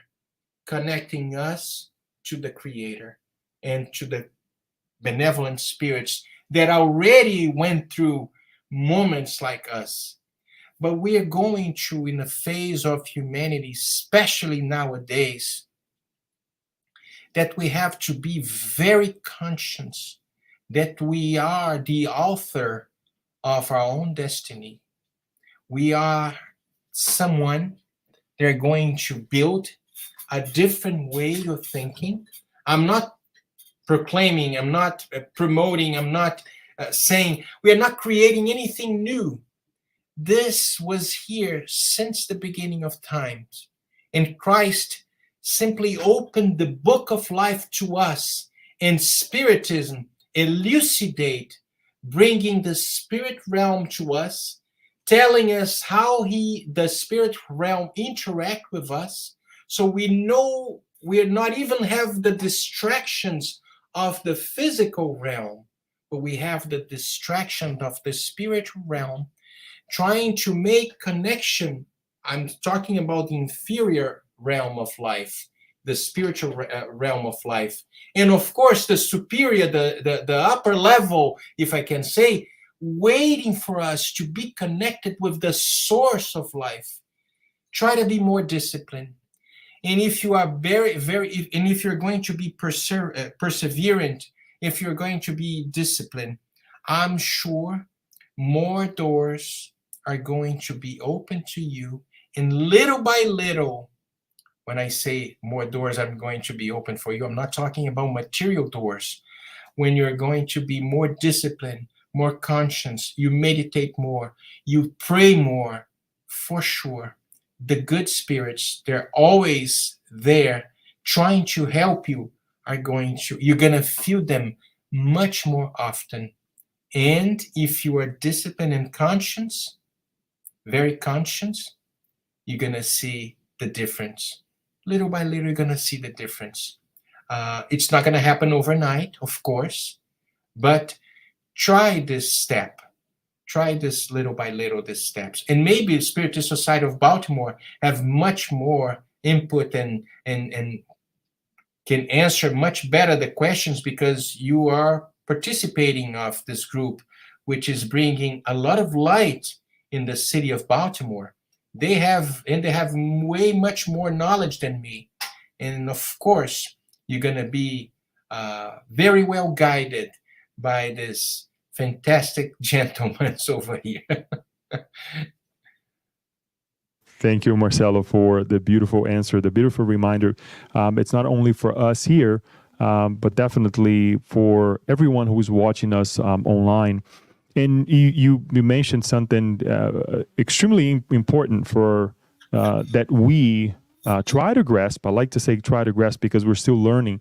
connecting us to the Creator and to the benevolent spirits that already went through moments like us. But we are going through in a phase of humanity, especially nowadays, that we have to be very conscious that we are the author of our own destiny. We are someone that are going to build a different way of thinking. I'm not proclaiming, I'm not promoting, I'm not saying, we are not creating anything new. This was here since the beginning of times. And Christ simply opened the book of life to us, and Spiritism elucidate, bringing the spirit realm to us, telling us how the spirit realm interact with us, so we know we're not even have the distractions of the physical realm, but we have the distraction of the spiritual realm, trying to make connection. I'm talking about the inferior realm of life, the spiritual realm of life, and of course the superior, the upper level, if I can say, waiting for us to be connected with the source of life. Try to be more disciplined. And if you are and if you're going to be perseverant, if you're going to be disciplined, I'm sure more doors are going to be open to you. And little by little, when I say more doors are going to be open for you, I'm not talking about material doors. When you're going to be more disciplined, more conscious, you meditate more, you pray more, for sure, the good spirits, they're always there trying to help you, you're going to feel them much more often. And if you are disciplined and conscious, very conscious, you're going to see the difference. Little by little, you're going to see the difference. It's not going to happen overnight, of course, but try this step. Try this little by little, these steps. And maybe the Spiritist Society of Baltimore have much more input and can answer much better the questions, because you are participating of this group, which is bringing a lot of light in the city of Baltimore. They have way much more knowledge than me. And of course, you're going to be very well guided by this fantastic gentleman over here. Thank you, Marcelo, for the beautiful answer, the beautiful reminder. It's not only for us here, but definitely for everyone who's watching us online. And you mentioned something extremely important for that we try to grasp. I like to say try to grasp because we're still learning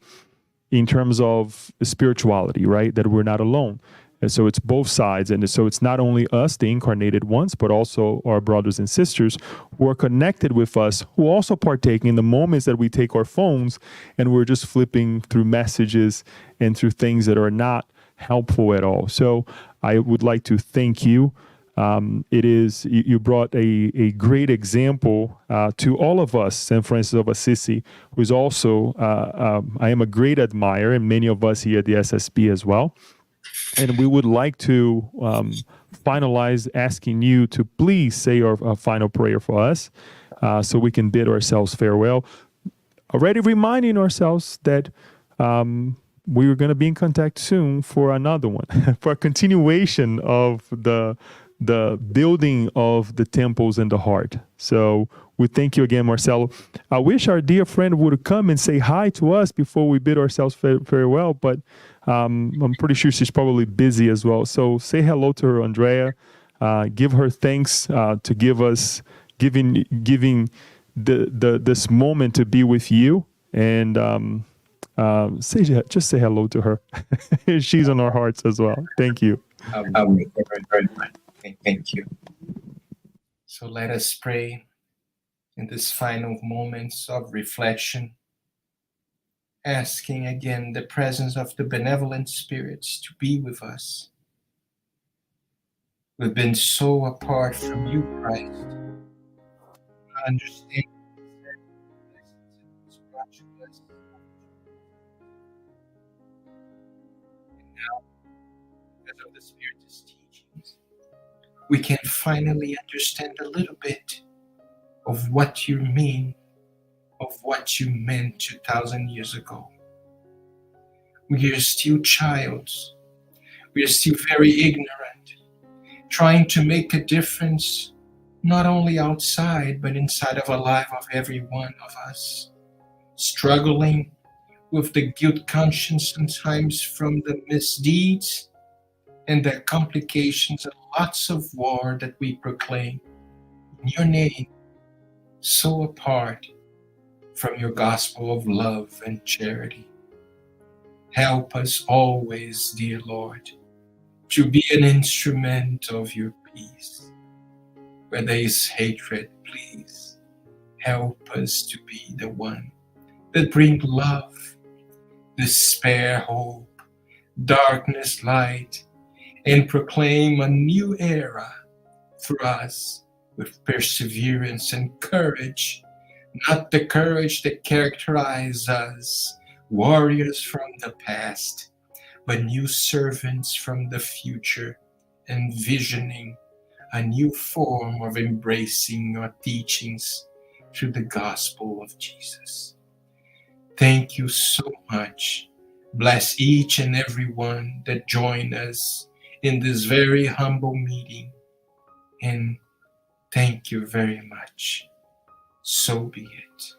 in terms of spirituality, right? That we're not alone. And so it's both sides. And so it's not only us, the incarnated ones, but also our brothers and sisters who are connected with us, who also partake in the moments that we take our phones and we're just flipping through messages and through things that are not helpful at all. So I would like to thank you. It is you brought a great example to all of us. Saint Francis of Assisi, who is also I am a great admirer, and many of us here at the SSB as well. And we would like to finalize asking you to please say our final prayer for us, so we can bid ourselves farewell. Already reminding ourselves that we are going to be in contact soon for another one, for a continuation of the building of the temples in the heart. So we thank you again, Marcelo. I wish our dear friend would come and say hi to us before we bid ourselves farewell, but I'm pretty sure she's probably busy as well. So say hello to her, Andrea. Give her thanks to giving this moment to be with you, and just say hello to her. She's on our hearts as well. Thank you. Very much. Thank you. So let us pray in this final moments of reflection, asking again the presence of the benevolent spirits to be with us. We've been so apart from you, Christ. I understand and now, because of the Spirit's teachings, we can finally understand a little bit of what you mean, of what you meant 2,000 years ago. We are still childs. We are still very ignorant, trying to make a difference, not only outside, but inside of the life of every one of us. Struggling with the guilt conscience sometimes from the misdeeds and the complications and lots of war that we proclaim in your name, so apart from your gospel of love and charity. Help us always, dear Lord, to be an instrument of your peace. Where there is hatred, please help us to be the one that bring love, despair, hope, darkness, light, and proclaim a new era for us with perseverance and courage, not the courage that characterizes us, warriors from the past, but new servants from the future, envisioning a new form of embracing your teachings through the gospel of Jesus. Thank you so much. Bless each and every one that joined us in this very humble meeting. And thank you very much. So be it.